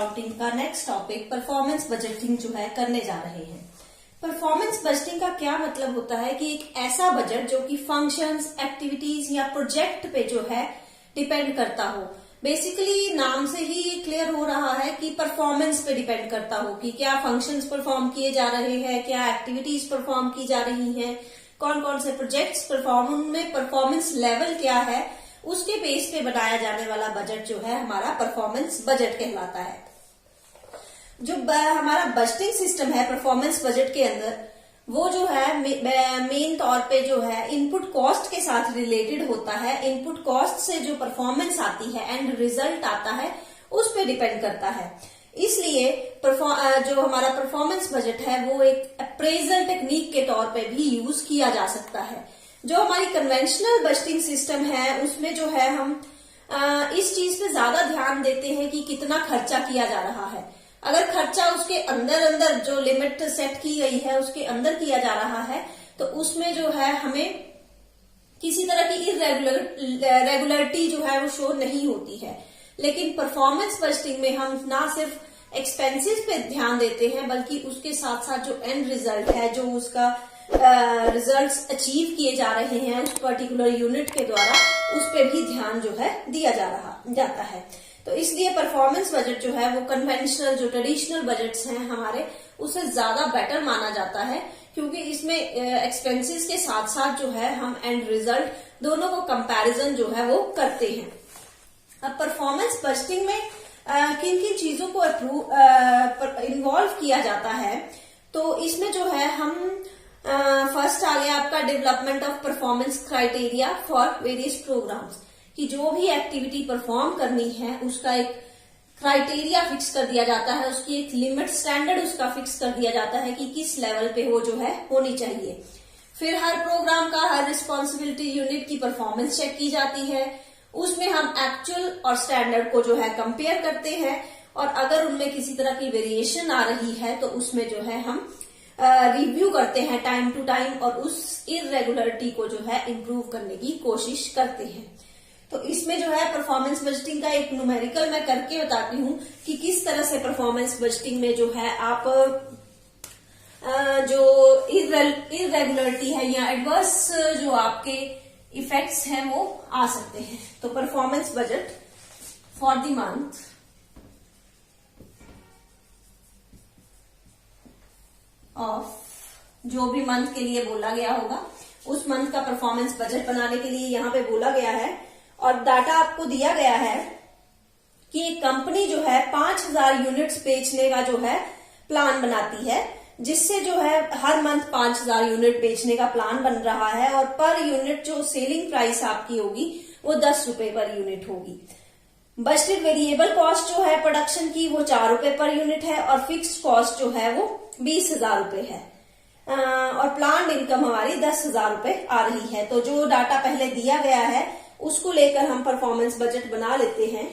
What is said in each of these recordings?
Accounting का next topic performance budgeting जो है करने जा रहे हैं। परफॉर्मेंस बजटिंग का क्या मतलब होता है कि एक ऐसा बजट जो कि फंक्शंस, एक्टिविटीज या प्रोजेक्ट पे जो है डिपेंड करता हो। बेसिकली नाम से ही क्लियर हो रहा है कि परफॉर्मेंस पे डिपेंड करता हो कि क्या फंक्शंस परफॉर्म किए जा रहे हैं, क्या एक्टिविटीज परफॉर्म की जा रही हैं, कौन कौन से प्रोजेक्ट्स परफॉर्म, उनमें परफॉर्मेंस लेवल क्या है, उसके बेस पे बनाया जाने वाला बजट जो है हमारा परफॉर्मेंस बजट कहलाता है। जो हमारा बजटिंग सिस्टम है परफॉर्मेंस बजट के अंदर, वो जो है मेन तौर पे जो है इनपुट कॉस्ट के साथ रिलेटेड होता है। इनपुट कॉस्ट से जो परफॉर्मेंस आती है, एंड रिजल्ट आता है, उस पे डिपेंड करता है। इसलिए जो हमारा परफॉर्मेंस बजट है वो एक अप्रेजल टेक्निक के तौर पे भी यूज किया जा सकता है। जो हमारी कन्वेंशनल बजटिंग सिस्टम है उसमें जो है हम इस चीज पे ज्यादा ध्यान देते हैं कि कितना खर्चा किया जा रहा है। अगर खर्चा उसके अंदर जो लिमिट सेट की गई है उसके अंदर किया जा रहा है तो उसमें जो है हमें किसी तरह की रेगुलरिटी जो है वो शो नहीं होती है। लेकिन परफॉर्मेंस बजटिंग में हम ना सिर्फ एक्सपेंसेस पे ध्यान देते हैं बल्कि उसके साथ साथ जो एंड रिजल्ट है, जो उसका रिजल्ट्स अचीव किए जा रहे हैं उस पर्टिकुलर यूनिट के द्वारा, उस पे भी ध्यान जो है दिया जाता है। तो इसलिए परफॉर्मेंस बजट जो है वो कन्वेंशनल जो ट्रेडिशनल बजट्स हैं हमारे, उससे ज्यादा बेटर माना जाता है क्योंकि इसमें एक्सपेंसेस के साथ साथ जो है हम एंड रिजल्ट दोनों को कंपैरिजन जो है वो करते हैं। अब परफॉर्मेंस बजटिंग में किन किन चीजों को इन्वॉल्व किया जाता है, तो इसमें जो है हम फर्स्ट आ गया आपका development of performance criteria for various programs, कि जो भी एक्टिविटी परफॉर्म करनी है उसका एक क्राइटेरिया फिक्स कर दिया जाता है, उसकी एक लिमिट स्टैंडर्ड उसका फिक्स कर दिया जाता है कि किस लेवल पे वो जो है होनी चाहिए। फिर हर प्रोग्राम का, हर रिस्पॉन्सिबिलिटी यूनिट की परफॉर्मेंस चेक की जाती है। उसमें हम एक्चुअल और स्टैंडर्ड को जो है कंपेयर करते हैं और अगर उनमें किसी तरह की वेरिएशन आ रही है तो उसमें जो है हम रिव्यू करते हैं टाइम टू टाइम और उस इरेगुलरिटी को जो है इम्प्रूव करने की कोशिश करते हैं। तो इसमें जो है परफॉर्मेंस बजटिंग का एक न्यूमेरिकल मैं करके बताती हूँ कि किस तरह से परफॉर्मेंस बजटिंग में जो है आप जो इरेगुलरिटी है या एडवर्स जो आपके इफेक्ट्स हैं वो आ सकते हैं। तो performance budget for the month of, जो भी मंथ के लिए बोला गया होगा उस मंथ का परफॉर्मेंस बजट बनाने के लिए यहाँ पे बोला गया है और डाटा आपको दिया गया है कि एक कंपनी जो है 5000 यूनिट्स बेचने का जो है प्लान बनाती है, जिससे जो है हर मंथ 5000 यूनिट बेचने का प्लान बन रहा है और पर यूनिट जो सेलिंग प्राइस आपकी होगी वो 10 रुपए पर यूनिट होगी। बजटेड वेरिएबल कॉस्ट जो है प्रोडक्शन की वो 4 रुपए पर यूनिट है और फिक्स्ड कॉस्ट जो है वो 20,000 रुपए है और प्लान इनकम हमारी 10,000 रुपए आ रही है। तो जो डाटा पहले दिया गया है उसको लेकर हम परफॉर्मेंस बजट बना लेते हैं।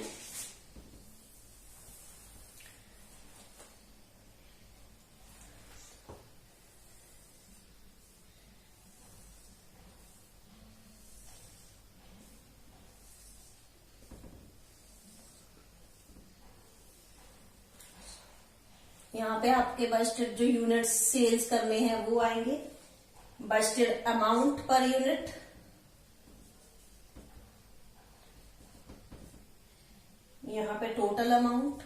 यहाँ पे आपके बजटेड जो यूनिट्स सेल्स करने हैं वो आएंगे, बजटेड अमाउंट पर यूनिट, यहाँ पे टोटल अमाउंट,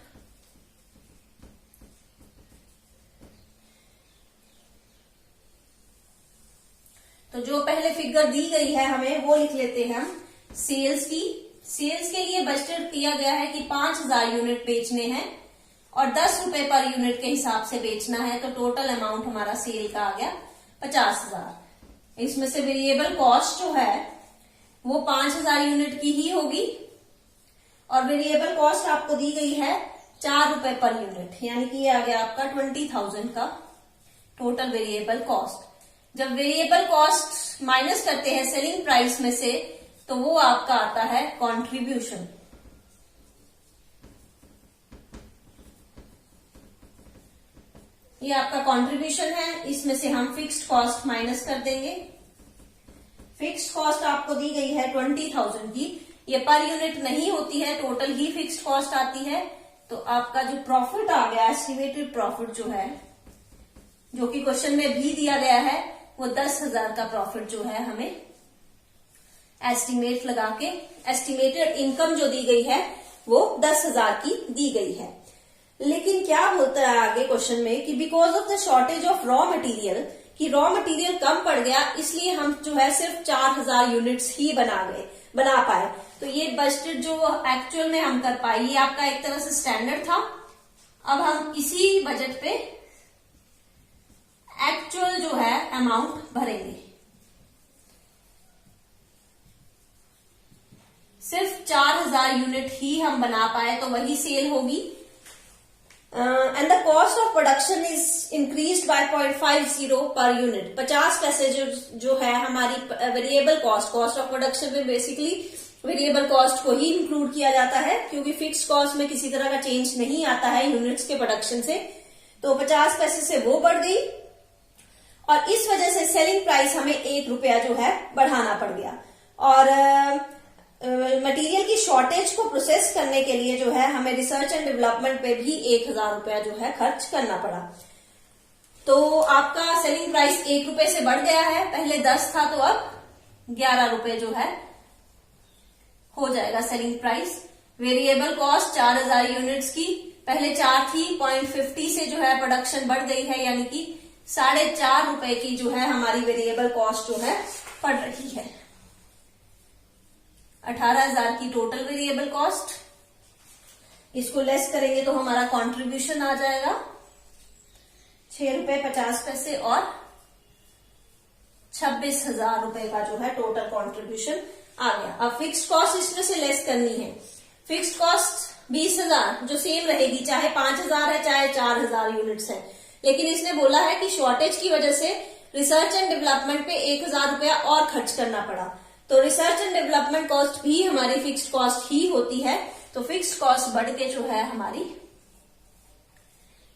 तो जो पहले फिगर दी गई है हमें वो लिख लेते हैं हम सेल्स की। सेल्स के लिए बजटेड किया गया है कि 5000 यूनिट बेचने हैं और 10 रुपए पर यूनिट के हिसाब से बेचना है, तो टोटल अमाउंट हमारा सेल का आ गया 50,000। इसमें से वेरिएबल कॉस्ट जो है वो 5000 यूनिट की ही होगी और वेरिएबल कॉस्ट आपको दी गई है 4 रुपए पर यूनिट, यानी कि ये आ गया आपका 20,000 का टोटल वेरिएबल कॉस्ट। जब वेरिएबल कॉस्ट माइनस करते हैं सेलिंग प्राइस में से तो वो आपका आता है कंट्रीब्यूशन। ये आपका कंट्रीब्यूशन है, इसमें से हम फिक्स्ड कॉस्ट माइनस कर देंगे। फिक्स्ड कॉस्ट आपको दी गई है 20,000 की, ये पर यूनिट नहीं होती है, टोटल ही फिक्स्ड कॉस्ट आती है, तो आपका जो प्रॉफिट आ गया, एस्टिमेटेड प्रॉफिट जो है, जो कि क्वेश्चन में भी दिया गया है, वो 10,000 का प्रॉफिट जो है हमें एस्टिमेट लगा के, एस्टिमेटेड इनकम जो दी गई है वो 10,000 की दी गई है। लेकिन क्या होता है आगे क्वेश्चन में कि because of the shortage of raw material, कि रॉ मटेरियल कम पड़ गया, इसलिए हम जो है सिर्फ 4,000 यूनिट्स ही बना पाए। तो ये बजट जो एक्चुअल में हम कर पाए, ये आपका एक तरह से स्टैंडर्ड था। अब हम इसी बजट पे एक्चुअल जो है अमाउंट भरेंगे। सिर्फ 4,000 यूनिट ही हम बना पाए तो वही सेल होगी। And the cost of production is increased by 0.50 per unit. 50 पैसे जो है हमारी वेरिएबल कॉस्ट ऑफ प्रोडक्शन में बेसिकली वेरिएबल कॉस्ट को ही इंक्लूड किया जाता है, क्योंकि फिक्स्ड कॉस्ट में किसी तरह का चेंज नहीं आता है यूनिट्स के प्रोडक्शन से। तो 50 पैसे से वो बढ़ गई और इस वजह से सेलिंग प्राइस हमें 1 रुपया जो है बढ़ाना पड़ गया। और मटेरियल की शॉर्टेज को प्रोसेस करने के लिए जो है हमें रिसर्च एंड डेवलपमेंट पे भी 1,000 रुपया जो है खर्च करना पड़ा। तो आपका सेलिंग प्राइस 1 रुपए से बढ़ गया है, पहले 10 था तो अब 11 रुपए जो है हो जाएगा selling price. Variable cost 4,000 units की पहले 4 थी, 0.50 से जो है प्रोडक्शन बढ़ गई है, यानी कि 4.5 रुपए की जो है हमारी वेरिएबल कॉस्ट जो है पड़ रही है। 18,000 की टोटल वेरिएबल कॉस्ट, इसको लेस करेंगे तो हमारा कंट्रीब्यूशन आ जाएगा 6 रुपए 50 पैसे और 26,000 रुपए का जो है टोटल कंट्रीब्यूशन आ गया। अब फिक्स्ड कॉस्ट इसमें से लेस करनी है। फिक्स्ड कॉस्ट 20,000 जो सेम रहेगी, चाहे 5,000 है चाहे 4,000 यूनिट्स है। लेकिन इसने बोला है कि शॉर्टेज की वजह से रिसर्च एंड डेवलपमेंट पे 1,000 रुपया और खर्च करना पड़ा। तो रिसर्च एंड डेवलपमेंट कॉस्ट भी हमारी फिक्स्ड कॉस्ट ही होती है। तो फिक्स्ड कॉस्ट बढ़ के जो है हमारी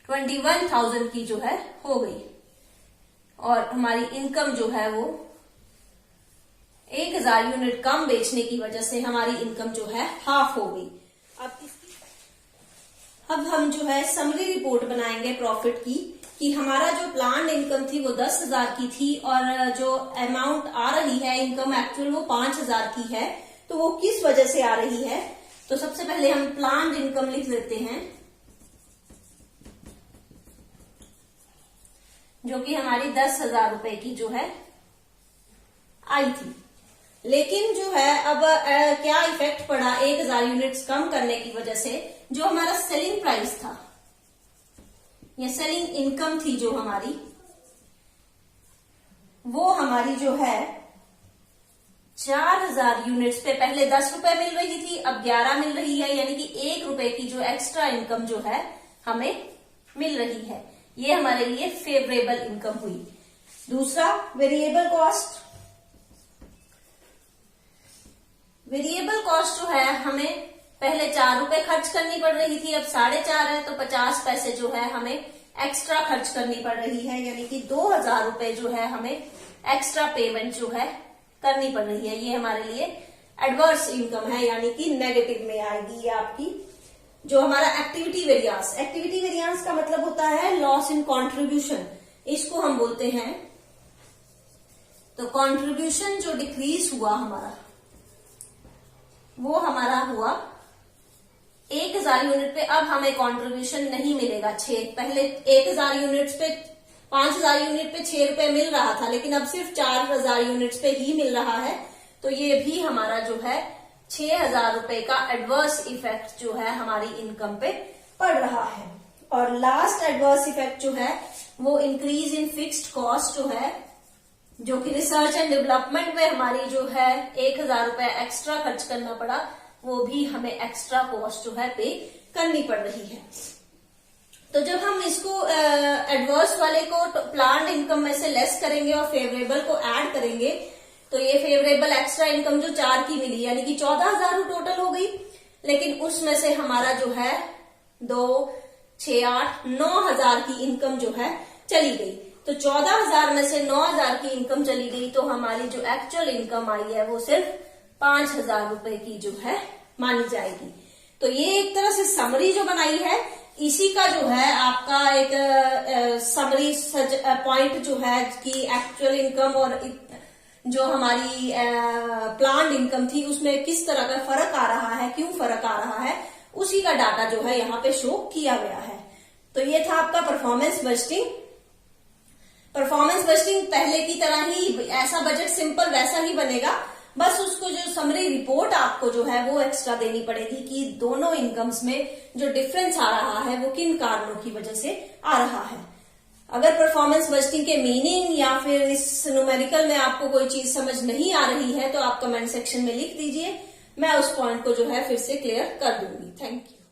21,000 की जो है हो गई और हमारी इनकम जो है वो 1,000 यूनिट कम बेचने की वजह से हमारी इनकम जो है हाफ हो गई। अब हम जो है समरी रिपोर्ट बनाएंगे प्रॉफिट की, कि हमारा जो प्लान इनकम थी वो 10,000 की थी और जो अमाउंट आ रही है इनकम एक्चुअल वो 5,000 की है। तो वो किस वजह से आ रही है? तो सबसे पहले हम प्लान इनकम लिख लेते हैं, जो कि हमारी 10,000 रुपए की जो है आई थी। लेकिन जो है अब क्या इफेक्ट पड़ा 1,000 यूनिट्स कम करने की वजह से, जो हमारा सेलिंग प्राइस था या सेलिंग इनकम थी जो हमारी, वो हमारी जो है 4,000 यूनिट्स पे पहले 10 रुपए मिल रही थी, अब 11 मिल रही है, यानी कि 1 रुपए की जो एक्स्ट्रा इनकम जो है हमें मिल रही है। ये हमारे लिए फेवरेबल इनकम हुई। दूसरा वेरिएबल कॉस्ट। वेरिएबल कॉस्ट जो है हमें पहले 4 रुपए खर्च करनी पड़ रही थी, अब 4.5 है, तो 50 पैसे जो है हमें एक्स्ट्रा खर्च करनी पड़ रही है, यानी कि 2,000 रुपए जो है हमें एक्स्ट्रा पेमेंट जो है करनी पड़ रही है। ये हमारे लिए एडवर्स इनकम है, यानी कि नेगेटिव में आएगी ये आपकी। जो हमारा एक्टिविटी वेरियांस का मतलब होता है लॉस इन कंट्रीब्यूशन, इसको हम बोलते हैं। तो कंट्रीब्यूशन जो डिक्रीज हुआ हमारा, वो हमारा हुआ 1,000 यूनिट पे। अब हमें कंट्रीब्यूशन नहीं मिलेगा 6, पहले 1,000 यूनिट्स पे 5,000 यूनिट पे 6 रुपए मिल रहा था, लेकिन अब सिर्फ 4,000 यूनिट्स पे ही मिल रहा है। तो ये भी हमारा जो है 6,000 रुपए का एडवर्स इफेक्ट जो है हमारी इनकम पे पड़ रहा है। और लास्ट एडवर्स इफेक्ट जो है वो इंक्रीज इन फिक्स्ड कॉस्ट जो है, जो कि रिसर्च एंड डेवलपमेंट में हमारी जो है 1,000 रुपए एक्स्ट्रा खर्च करना पड़ा, वो भी हमें एक्स्ट्रा कॉस्ट जो है पे करनी पड़ रही है। तो जब हम इसको एडवर्स वाले को प्लान्ड इनकम में से लेस करेंगे और फेवरेबल को ऐड करेंगे, तो ये फेवरेबल एक्स्ट्रा इनकम जो 4 की मिली, यानी कि 14,000 टोटल हो गई। लेकिन उसमें से हमारा जो है 2, 6, 8, 9,000 की इनकम जो है चली गई। तो 14,000 में से 9,000 की इनकम चली गई, तो हमारी जो एक्चुअल इनकम आई है वो सिर्फ 5,000 रुपए की जो है मानी जाएगी। तो ये एक तरह से समरी जो बनाई है, इसी का जो है आपका एक समरी पॉइंट जो है कि एक्चुअल इनकम और जो हमारी प्लान्ड इनकम थी उसमें किस तरह का फर्क आ रहा है, क्यों फर्क आ रहा है, उसी का डाटा जो है यहाँ पे शो किया गया है। तो ये था आपका परफॉर्मेंस बजटिंग। परफॉर्मेंस बजटिंग पहले की तरह ही ऐसा बजट सिंपल वैसा ही बनेगा, बस उसको जो समरी रिपोर्ट आपको जो है वो एक्स्ट्रा देनी पड़ेगी कि दोनों इनकम्स में जो डिफरेंस आ रहा है वो किन कारणों की वजह से आ रहा है। अगर परफॉर्मेंस बजटिंग के मीनिंग या फिर इस न्यूमेरिकल में आपको कोई चीज समझ नहीं आ रही है तो आप कमेंट सेक्शन में लिख दीजिए, मैं उस पॉइंट को जो है फिर से क्लियर कर दूंगी। Thank you.